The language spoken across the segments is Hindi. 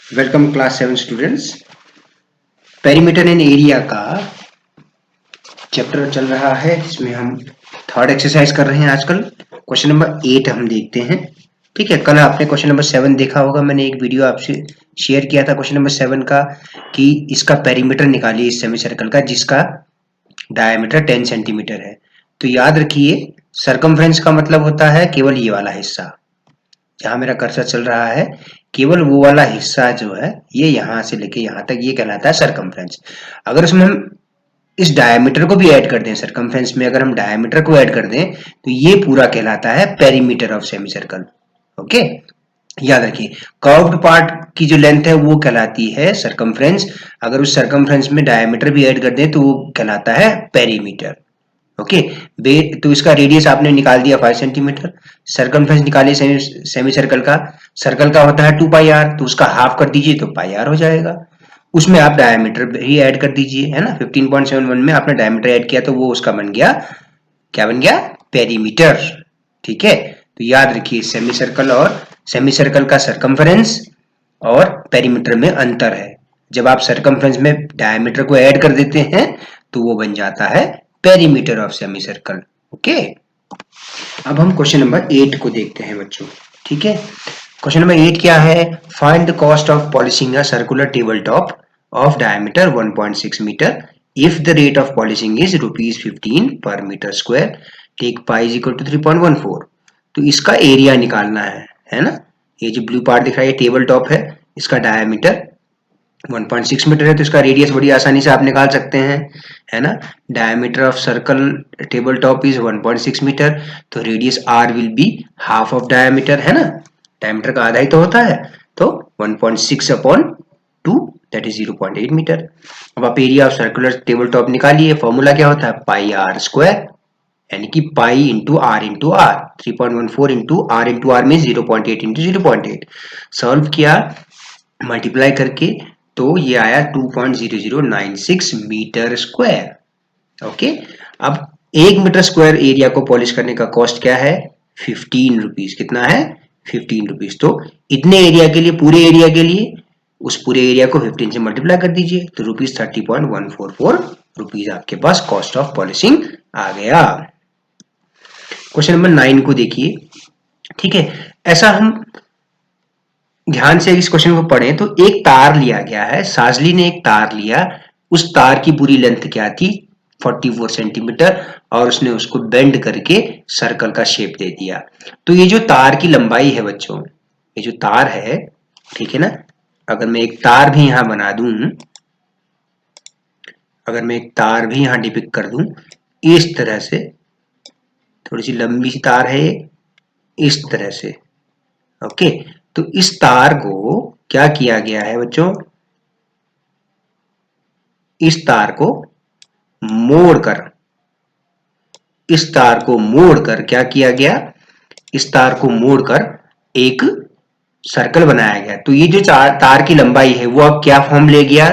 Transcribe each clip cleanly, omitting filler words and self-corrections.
Welcome class 7 students. Perimeter and area का चैप्टर चल रहा है, इसमें हम थर्ड एक्सरसाइज कर रहे हैं। आजकल क्वेश्चन नंबर 8 हम देखते हैं। ठीक है, कल आपने क्वेश्चन नंबर 7 देखा होगा। मैंने एक वीडियो आपसे शेयर किया था क्वेश्चन नंबर 7 का कि इसका पेरीमीटर निकालिए इस सेमी सर्कल का जिसका डायमीटर 10 सेंटीमीटर है। तो याद रखिए, सर्कमफ्रेंस का मतलब होता है केवल ये वाला हिस्सा जहां मेरा कर्सर चल रहा है, केवल वो वाला हिस्सा जो है ये यहां से लेके यहां तक, ये कहलाता है सर्कमफ्रेंस। अगर उसमें हम इस डायमीटर को भी ऐड कर दें, सर्कमफ्रेंस में अगर हम डायमीटर को ऐड कर दें तो ये पूरा कहलाता है perimeter of semi circle. Okay, याद रखिए कर्व्ड पार्ट की जो लेंथ है वो कहलाती है सर्कमफ्रेंस। अगर उस सर्कमफ्रेंस में डायमीटर भी ऐड कर दें तो वो कहलाता है पेरीमीटर। ओके, तो इसका रेडियस आपने निकाल दिया 5 सेंटीमीटर। सर्कमफ्रेंस निकालिए सेमी सर्कल का। सर्कल का होता है 2 पाई आर, तो उसका हाफ कर दीजिए तो पाई आर हो जाएगा। उसमें आप डायमीटर भी ऐड कर दीजिए, है ना। 15.71 में आपने डायमीटर ऐड किया तो वो उसका बन गया, क्या बन गया, पेरीमीटर। ठीक है, तो याद रखिए सेमी सर्कल का सर्कमफ्रेंस और पेरीमीटर में अंतर है। जब आप सर्कमफ्रेंस में डायमीटर को ऐड कर देते हैं तो वो बन जाता है perimeter of semi circle. Okay, अब हम क्वेश्चन नंबर 8 को देखते हैं बच्चों। ठीक है, क्वेश्चन नंबर 8 क्या है? Find the cost of polishing a circular table top of diameter 1.6 metre if the rate of polishing is ₹15 per metre square, take pi is equal to 3.14। तो इसका एरिया निकालना है ना। ये जो ब्लू पार्ट दिख रहा है ये टेबल टॉप है, इसका डायमीटर 1.6 मीटर है, तो इसका रेडियस बड़ी आसानी से आप निकाल सकते हैं, है ना। Diameter of circle table top is 1.6 metre, तो radius r will be half of diameter, है ना। डायमीटर का आधा ही तो होता है, तो 1.6 अपॉन 2 दैट इज 0.8 मीटर। अब आप area of circular table top निकालिए। फॉर्मूला क्या होता है? पाई आर स्क्वायर, यानी कि pi into r 3.14 into r में 0.8 इंटू 0.8। सॉल्व किया मल्टीप्लाई करके तो ये आया 2.0096 मीटर स्क्वायर। ओके, अब 1 मीटर स्क्वायर एरिया को पॉलिश करने का कॉस्ट क्या है? 15 रुपीज। कितना है? 15 रुपीज। तो इतने एरिया के लिए, पूरे एरिया के लिए उस पूरे एरिया को 15 से मल्टीप्लाई कर दीजिए तो ₹30.144 रुपीज आपके पास कॉस्ट ऑफ पॉलिशिंग आ गया। क्वेश्चन नंबर 9 को देखिए। ठीक है, ऐसा हम ध्यान से इस क्वेश्चन को पढ़ें तो एक तार लिया गया है, साजली ने एक तार लिया, उस तार की पूरी लेंथ क्या थी? 44 सेंटीमीटर, और उसने उसको बेंड करके सर्कल का शेप दे दिया। तो ये जो तार की लंबाई है बच्चों, ये जो तार है, ठीक है ना, अगर मैं एक तार भी यहां बना दूं, अगर मैं एक तार भी यहां डिपिक्ट कर दूं इस तरह से, थोड़ी सी लंबी सी तार है इस तरह से। ओके, तो इस तार को क्या किया गया है बच्चों? इस तार को मोड़कर, इस तार को मोड़कर क्या किया गया? इस तार को मोड़कर एक सर्कल बनाया गया। तो ये जो तार की लंबाई है वो अब क्या फॉर्म ले गया?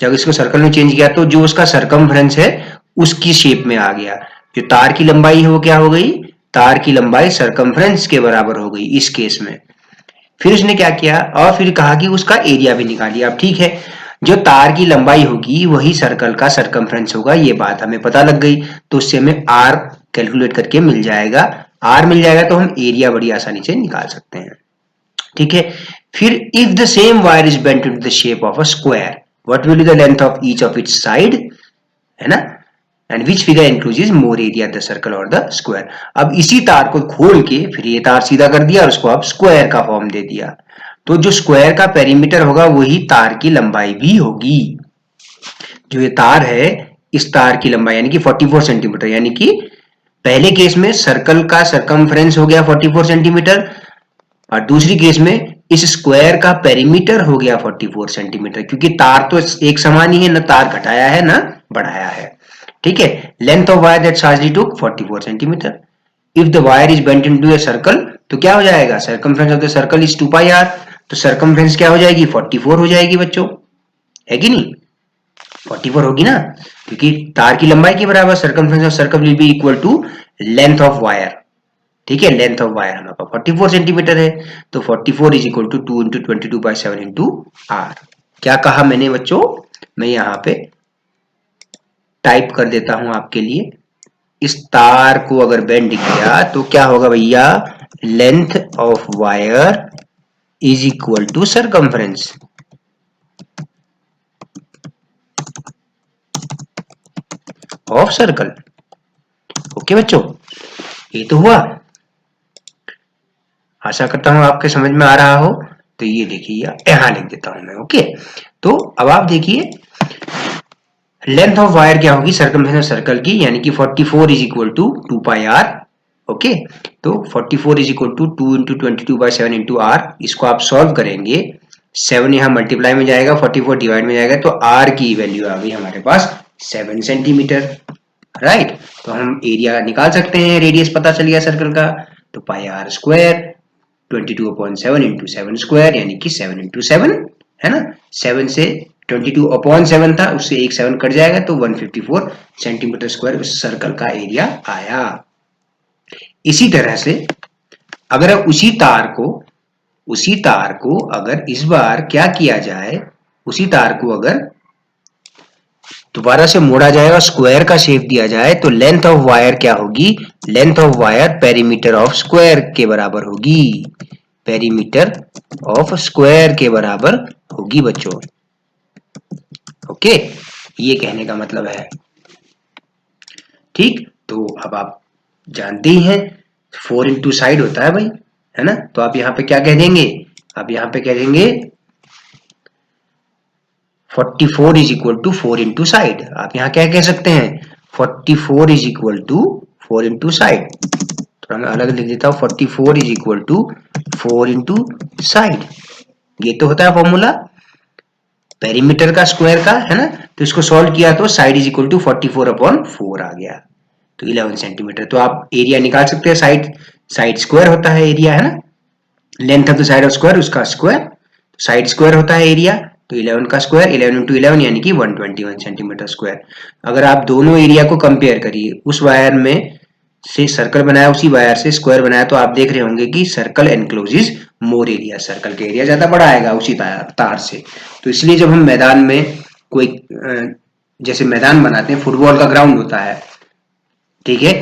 जब इसको सर्कल में चेंज किया तो जो उसका सर्कमफ्रेंस है उसकी शेप में आ गया। जो तार की लंबाई है वो क्या हो गई? तार की लंबाई सर्कमफ्रेंस के बराबर हो गई इस केस में। फिर उसने क्या किया, और फिर कहा कि उसका एरिया भी निकालिए। अब ठीक है, जो तार की लंबाई होगी वही सर्कल का सर्कमफ्रेंस होगा, ये बात हमें पता लग गई। तो उससे हमें आर कैलकुलेट करके मिल जाएगा। आर मिल जाएगा तो हम एरिया बड़ी आसानी से निकाल सकते हैं। ठीक है, फिर if the same wire is bent into the shape of a square, what will be the length of each of its side, है ना, and which figure includes more area the circle और द स्क्वायर। अब इसी तार को खोल के फिर ये तार सीधा कर दिया और उसको आप स्क्वायर का फॉर्म दे दिया। तो जो स्क्वायर का पेरीमीटर होगा वही तार की लंबाई भी होगी। जो ये तार है, इस तार की लंबाई यानी कि 44 सेंटीमीटर, यानी कि पहले केस में सर्कल का सर्कमफ्रेंस हो गया 44 सेंटीमीटर, और दूसरी केस में इस स्क्वायर का पेरीमीटर हो गया 44 सेंटीमीटर, क्योंकि तार तो एक समान ही है, ना तार घटाया है ना बढ़ाया है। ठीक है, लेंथ ऑफ वायर दैट साजली took 44 centimetre. If the wire is bent into a circle तो क्या हो जाएगा? Circumference of the circle is 2 pi r, तो सर्कमफ्रेंस क्या हो जाएगी? 44 हो जाएगी बच्चों, है कि नहीं? 44 होगी ना, क्योंकि तार की लंबाई के बराबर circumference of circle will be equal to length of wire. ठीक है। लेंथ ऑफ वायर हमारे पास 44 सेंटीमीटर है, तो 44 is equal to 2 into 22/7 into r. क्या कहा मैंने बच्चों, मैं यहाँ पे टाइप कर देता हूं आपके लिए। इस तार को अगर बेंड किया तो क्या होगा भैया, length of wire is equal to circumference of circle. Okay बच्चों, ये तो हुआ। आशा करता हूं आपके समझ में आ रहा हो। तो ये देखिए यहां लिख देता हूं मैं। ओके, तो अब आप देखिए लेंथ ऑफ वायर क्या होगी सर्कमफ्रेंस सर्कल की, यानी कि 44 is equal to 2 pi r. Okay, तो 44 is equal to 2 into 22/7 into r. इसको आप सॉल्व करेंगे, 7 यहाँ मल्टीप्लाई में जाएगा, 44 डिवाइड में जाएगा, तो आर की वैल्यू आ गई हमारे पास 7 सेंटीमीटर। राइट, तो हम एरिया निकाल सकते हैं, रेडियस पता चल गया सर्कल का, तो पाई आर स्क्वायर 22/7 इंटू 7 स्क्वायर, यानी कि 7 इंटू 7 है ना। 7 से 22/7 था, उससे एक 7 कट जाएगा, तो 154 सेंटीमीटर स्क्वायर उस सर्कल का एरिया आया। इसी तरह से अगर उसी तार को अगर इस बार क्या किया जाए, उसी तार को अगर दोबारा से मोड़ा जाएगा, स्क्वायर का शेप दिया जाए, तो लेंथ ऑफ वायर क्या होगी, length of wire perimeter of square के बराबर होगी, पेरीमीटर ऑफ स्क्वायर के बराबर होगी बच्चों। ओके, ये कहने का मतलब है। ठीक, तो अब आप जानते ही हैं 4 इंटू साइड होता है भाई, है ना। तो आप यहाँ पे क्या कह देंगे, आप यहाँ पे कह देंगे 44 is equal to 4 into side. आप यहाँ क्या कह सकते हैं, 44 is equal to 4 into side. तो मैं अलग लिख देता हूँ, 44 is equal to 4 into side. ये तो होता है फॉर्मूला पेरीमीटर का स्क्वायर का, है ना। तो इसको सॉल्व किया तो साइड इज इक्वल टू 44/4 आ गया, तो 11 सेंटीमीटर। तो आप एरिया निकाल सकते हैं, साइड स्क्वायर होता है एरिया, है ना। Length of the side of square, उसका स्क्वायर, साइड स्क्वायर होता है एरिया, तो 11 का स्क्वायर 11 इंटू 11 यानी कि 121 सेंटीमीटर स्क्वायर। अगर आप दोनों एरिया को कंपेयर करिए, उस वायर में से सर्कल बनाया, उसी वायर से स्क्वायर बनाया, तो आप देख रहे होंगे कि circle encloses more area, circle का एरिया ज्यादा बड़ा आएगा उसी तार से। तो इसलिए जब हम मैदान में कोई जैसे मैदान बनाते हैं, फुटबॉल का ग्राउंड होता है, ठीक है,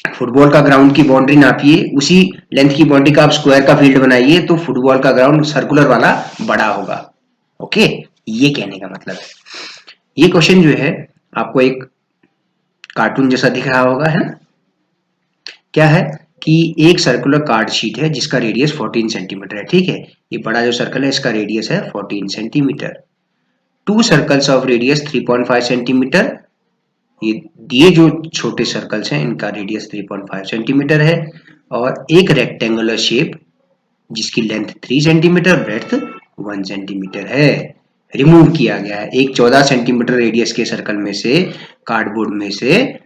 फुटबॉल का ग्राउंड की बाउंड्री नापिए, उसी लेंथ की बाउंड्री का आप स्क्वायर का फील्ड बनाइए, तो फुटबॉल का ग्राउंड सर्कुलर वाला बड़ा होगा। ओके, ये कहने का मतलब है। ये क्वेश्चन जो है आपको एक कार्टून जैसा दिख रहा होगा, है ना। क्या है कि एक सर्कुलर कार्ड शीट है जिसका रेडियस 14 सेंटीमीटर है, ठीक है। ये बड़ा जो सर्कल है इसका रेडियस है 14 centimetre. To circles of radius 3.5 centimetre, ये जो छोटे सर्कल्स हैं इनका रेडियस 3.5 सेंटीमीटर है, और एक रेक्टेंगुलर शेप जिसकी लेंथ 3 सेंटीमीटर, ब्रेड्थ 1 सेंटीमीटर है, रिमूव किया गया है। एक 14 सेंटीमीटर रेडियस के सर्कल में से, कार्डबोर्ड में से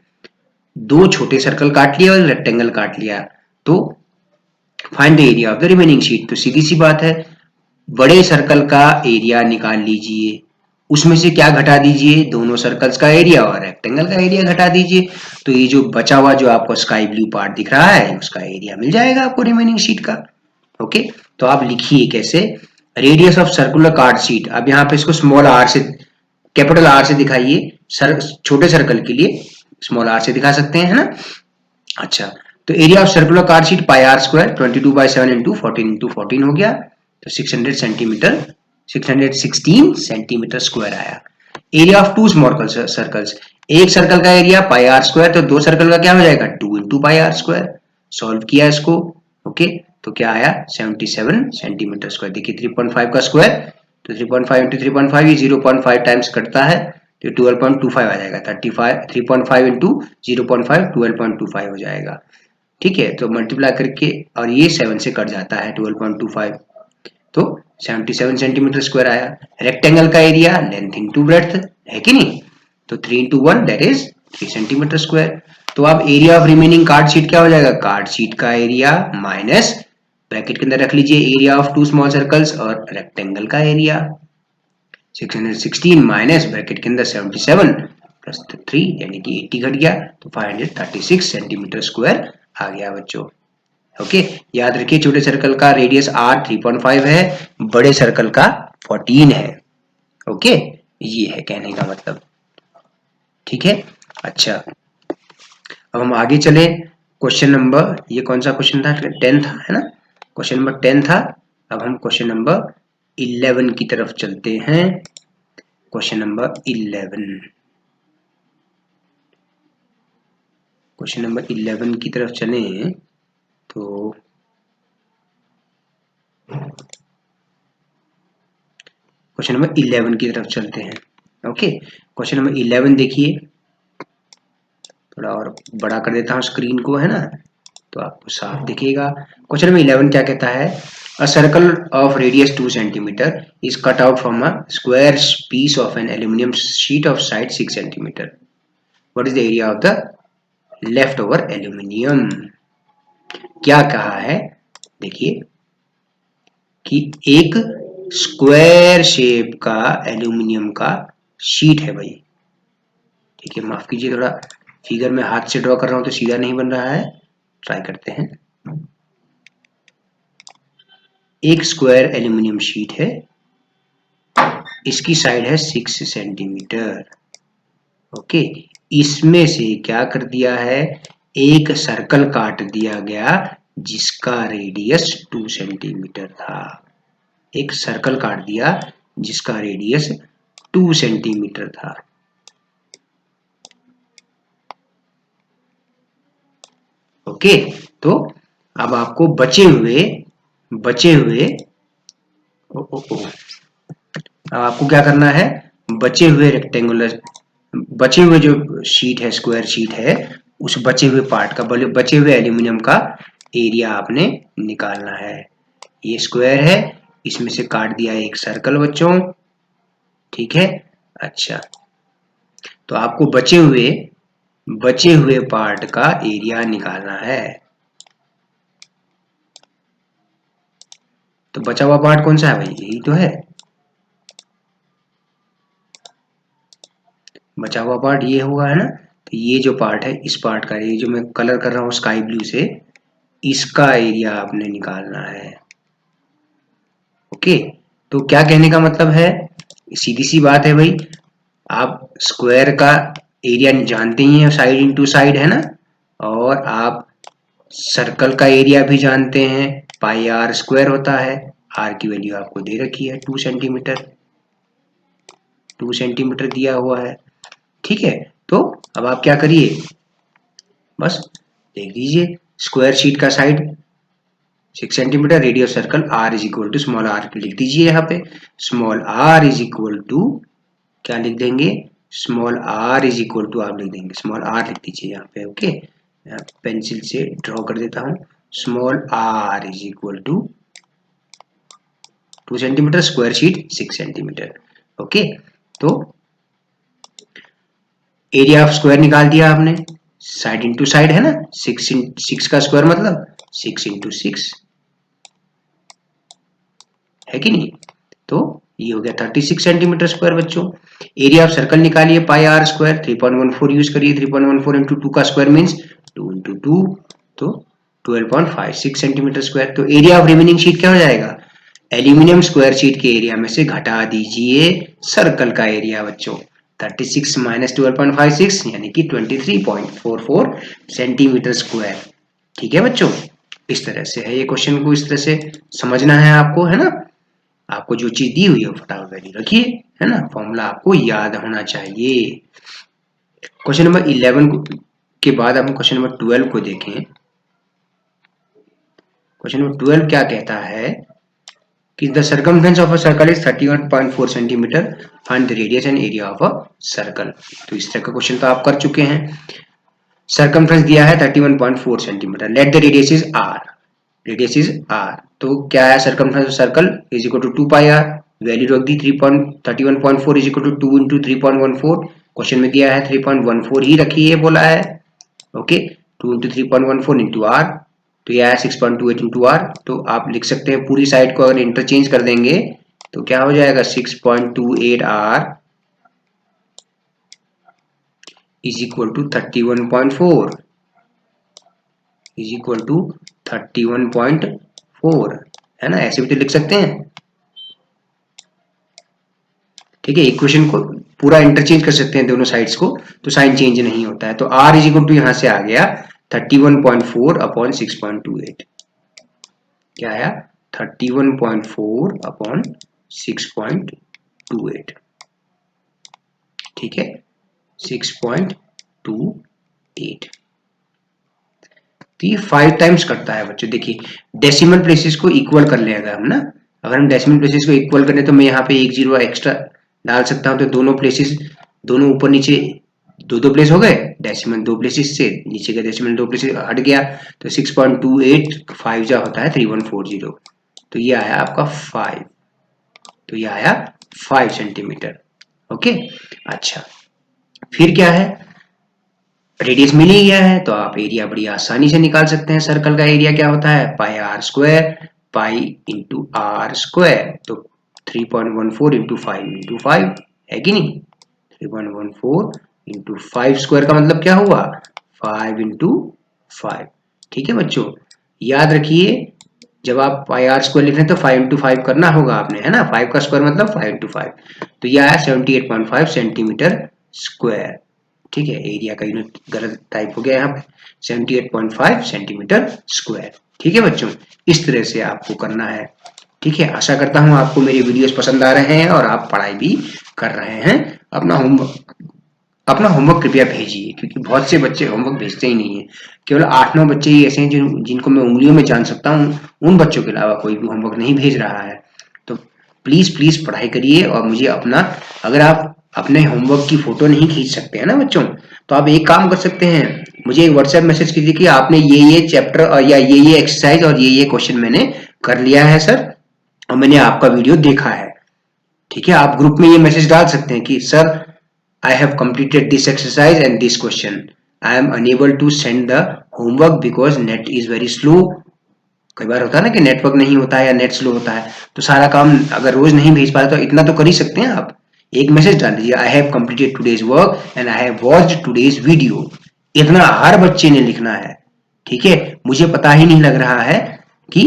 दो छोटे सर्कल काट लिया और रेक्टेंगल काट लिया, तो find the area of the remaining sheet. तो सीधी सी बात है, बड़े सर्कल का एरिया निकाल लीजिए, उसमें से क्या घटा दीजिए, दोनों सर्कल्स का एरिया और रेक्टेंगल का एरिया घटा दीजिए, तो ये जो बचा हुआ जो आपको स्काई ब्लू पार्ट दिख रहा है उसका एरिया मिल जाएगा आपको रिमेनिंग शीट का। ओके, तो आप लिखिए कैसे, radius of circular card sheet. अब यहाँ पे इसको स्मॉल आर से, कैपिटल आर से दिखाइए, छोटे सर्कल के लिए स्मॉल आर से दिखा सकते हैं, है ना। अच्छा, तो area of circular card sheet pi r square 22/7 into 14 into 14 हो गया, तो 600 सेंटीमीटर, 616 सेंटीमीटर स्क्वायर आया। Area of two small circles, एक सर्कल का एरिया पाई आर स्क्वायर, तो दो सर्कल का क्या हो जाएगा 2 into pi r square. Solve किया इसको, ओके, तो क्या आया 77 सेंटीमीटर स्क्वायर। देखिए 3.5 का स्क्वायर, तो 3.5 इंटू 3.5, ये 0.5 टाइम्स कटता है, तो 12.25 आ जाएगा। 3.5 इंटू 0.5 12.25 हो जाएगा, ठीक है। तो मल्टीप्लाई करके, और ये 7 से कट जाता है 12.25, तो 77 सेंटीमीटर स्क्वायर आया। रेक्टेंगल का एरिया लेंथ इंटू ब्रेड्थ है कि नहीं, तो 3 into 1 that is 3 centimetre square. तो अब area of remaining card sheet क्या हो जाएगा, कार्ड शीट का एरिया माइनस, ब्रैकेट के अंदर रख लीजिए area of two small circles और रेक्टेंगल का एरिया, 616 माइनस ब्रैकेट के अंदर 77 प्लस 3 यानी कि 80 घट गया, तो 536 सेंटीमीटर स्क्वायर आ गया बच्चों। ओके, याद रखिए छोटे सर्कल का रेडियस r 3.5 है, बड़े सर्कल का 14 है। ओके, ये है कहने का मतलब। ठीक है, अच्छा अब हम आगे चले। क्वेश्चन नंबर, ये कौन सा क्वेश्चन था, 10 था है ना, क्वेश्चन नंबर 10 था। अब हम क्वेश्चन नंबर 11 की तरफ चलते हैं। क्वेश्चन नंबर 11, क्वेश्चन नंबर 11 की तरफ चले तो क्वेश्चन नंबर 11 की तरफ चलते हैं। ओके, क्वेश्चन नंबर 11 देखिए, थोड़ा और बड़ा कर देता हूँ स्क्रीन को, है ना, तो आपको साफ दिखेगा। क्वेश्चन नंबर 11 क्या कहता है, a circle of radius 2 centimetre is cut out from a square piece of an aluminium sheet of side 6 centimetre, what is the area of the left over aluminium. क्या कहा है, देखिए कि एक स्क्वायर शेप का एल्यूमिनियम का शीट है भाई। ठीक है, माफ कीजिए, थोड़ा फिगर में हाथ से ड्रॉ कर रहा हूं तो सीधा नहीं बन रहा है, ट्राई करते हैं। एक स्क्वायर एल्यूमिनियम शीट है, इसकी साइड है 6 सेंटीमीटर। ओके, इसमें से क्या कर दिया है, एक सर्कल काट दिया गया जिसका रेडियस 2 सेंटीमीटर था। एक सर्कल काट दिया जिसका रेडियस 2 सेंटीमीटर था। ओके, तो अब आपको बचे हुए अब आपको क्या करना है, बचे हुए रेक्टेंगुलर, बचे हुए जो शीट है, स्क्वायर शीट है, उस बचे हुए पार्ट का, बचे हुए एल्यूमिनियम का एरिया आपने निकालना है। ये स्क्वायर है, इसमें से काट दिया एक सर्कल बच्चों। ठीक है, अच्छा तो आपको बचे हुए पार्ट का एरिया निकालना है। तो बचा हुआ पार्ट कौन सा है भाई, यही तो है, बचा हुआ पार्ट ये होगा, है ना। तो ये जो पार्ट है, इस पार्ट का, ये जो मैं कलर कर रहा हूँ स्काई ब्लू से, इसका एरिया आपने निकालना है। ओके, तो क्या कहने का मतलब है, सीधी सी बात है भाई, आप स्क्वायर का एरिया जानते ही हैं, साइड इनटू साइड, है ना, और आप सर्कल का एरिया भी जानते हैं, पाई आर स्क्वायर होता है। आर की वैल्यू आपको दे रखी है 2 सेंटीमीटर, 2 सेंटीमीटर दिया हुआ है। ठीक है, तो अब आप क्या करिए, बस देख लीजिए, स्क्वायर शीट का side 6 centimetre, radius circle r is equal to small r लिख दीजिए यहाँ पे, small r is equal to क्या लिख देंगे, small r is equal to आप लिख देंगे, स्मॉल r लिख दीजिए यहाँ पे। ओके, पेंसिल से ड्रॉ कर देता हूँ, small r is equal to 2 centimetre, square sheet 6 centimetre. Okay, तो एरिया ऑफ स्क्वायर निकाल दिया आपने, साइड इंटू साइड, है ना, 6 का स्क्वायर मतलब 6 इंटू 6 है कि नहीं, तो ये हो गया 36 सेंटीमीटर स्क्वायर बच्चों। एरिया ऑफ सर्कल निकालिए, पाई आर स्क्वायर 3.14 यूज करिए, 3.14 इंटू 2 का स्क्वायर मीन्स 2 इंटू 2, तो 12.56 सेंटीमीटर स्क्वायर। तो एरिया ऑफ रिमेनिंग शीट क्या हो जाएगा, एल्यूमिनियम स्क्वायर शीट के एरिया में से घटा दीजिए सर्कल का एरिया बच्चों, 36 माइनस 12.56 यानी कि 23.44 सेंटीमीटर स्क्वायर। ठीक है बच्चों, इस तरह से है ये क्वेश्चन, को इस तरह से समझना है आपको, है ना। आपको जो चीज दी हुई है फटाफट वैल्यू रखिए, है ना, फॉर्मूला आपको याद होना चाहिए। क्वेश्चन नंबर 11 के बाद हम क्वेश्चन नंबर 12 को देखें। क्वेश्चन नंबर 12 क्या कहता है कि the circumference of a circle is 31.4 centimetre find the radius and area of a circle. तो इस तरह का क्वेश्चन तो आप कर चुके हैं। सर्कमफ्रेंस दिया है 31.4 centimetre, let the radius is r, radius is r, तो क्या है, circumference of circle is equal to 2 pi r, value रख दी 31.4 is equal to 2 into 3.14, question में दिया है 3.14 ही रखिए बोला है। ओके, 2 इंटू 3.14 इंटू r, तो यह है 6.28 इंटू r, तो आप लिख सकते हैं पूरी साइड को अगर इंटरचेंज कर देंगे तो क्या हो जाएगा, 6.28 r is equal to 31.4 is equal to 31.4 है ना, ऐसे भी तो लिख सकते हैं। ठीक है, इक्वेशन को पूरा इंटरचेंज कर सकते हैं दोनों साइड्स को, तो साइन चेंज नहीं होता है। तो r इज इक्वल टू यहाँ से आ गया 31.4 अपॉन 6.28। क्या आया? 31.4 अपॉन 6.28। ठीक है, 6.28। तो ये 5 टाइम्स करता है बच्चों। देखिए डेसिमल प्लेसेस को इक्वल कर ले अगर हम ना, अगर हम डेसिमल प्लेसेस को इक्वल करें तो मैं यहाँ पे एक जीरो एक्स्ट्रा डाल सकता हूँ, तो दोनों प्लेसेस, दोनों ऊपर नीचे दो प्लेस हो गए, डेसिमल दो प्लेसेस से नीचे का डेसिमल दो प्लेसेस हट गया, तो 6.28 5 जा होता है 3140। तो ये आया आपका 5, तो ये आया 5 सेंटीमीटर। ओके, अच्छा फिर क्या है, रेडियस मिल ही गया है तो आप एरिया बड़ी आसानी से निकाल सकते हैं। सर्कल का एरिया क्या होता है? Pi r square, pi into r square. तो 3.14 इंटू 5 है कि नहीं? 3.14 इंटू 5 स्क्वायर का मतलब क्या हुआ? 5 इंटू 5। ठीक है बच्चों, याद रखिए जब आप पाई आर स्क्वायर लिख रहे हैं तो 5 इंटू 5 करना होगा आपने, है ना। 5 का स्क्वायर मतलब 5 इंटू 5। तो यह आया 78.5 सेंटीमीटर स्क्वायर। ठीक है, एरिया का यूनिट गलत टाइप हो गया यहाँ पे, 78.5 सेंटीमीटर स्क्वायर। ठीक है बच्चों, इस तरह से आपको करना है। ठीक है, आशा करता हूँ आपको मेरी वीडियोस पसंद आ रहे हैं और आप पढ़ाई भी कर रहे हैं। अपना होमवर्क कृपया भेजिए, क्योंकि बहुत से बच्चे होमवर्क भेजते ही नहीं है। केवल 8-9 बच्चे ही ऐसे हैं जिनको मैं उंगलियों में जान सकता हूँ, उन बच्चों के अलावा कोई भी होमवर्क नहीं भेज रहा है। तो प्लीज प्लीज पढ़ाई करिए। और मुझे अपना, अगर आप अपने होमवर्क की फोटो नहीं खींच सकते हैं ना बच्चों, तो आप एक काम कर सकते हैं, मुझे एक व्हाट्सएप मैसेज कीजिए कि आपने ये चैप्टर और या ये एक्सरसाइज और ये क्वेश्चन मैंने कर लिया है सर, और मैंने आपका वीडियो देखा है। ठीक है, आप ग्रुप में ये मैसेज डाल सकते हैं कि sir I have completed this exercise and this question. I am unable to send the homework because net is very slow. कई बार होता है ना कि नेटवर्क नहीं होता है या नेट स्लो होता है, तो सारा काम अगर रोज नहीं भेज पाते तो इतना तो कर ही सकते हैं आप, एक मैसेज डाल दीजिए, I have completed today's work and I have watched today's video. इतना हर बच्चे ने लिखना है। ठीक है, मुझे पता ही नहीं लग रहा है कि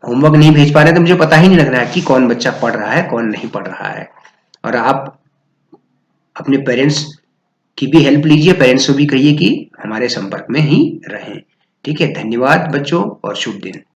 होमवर्क नहीं भेज पा रहे, तो मुझे पता ही नहीं लग रहा है कि कौन बच्चा पढ़ रहा है कौन नहीं पढ़ रहा है। और आप अपने पेरेंट्स की भी हेल्प लीजिए, पेरेंट्स को भी कहिए कि हमारे संपर्क में ही रहें। ठीक है, धन्यवाद बच्चों और शुभ दिन।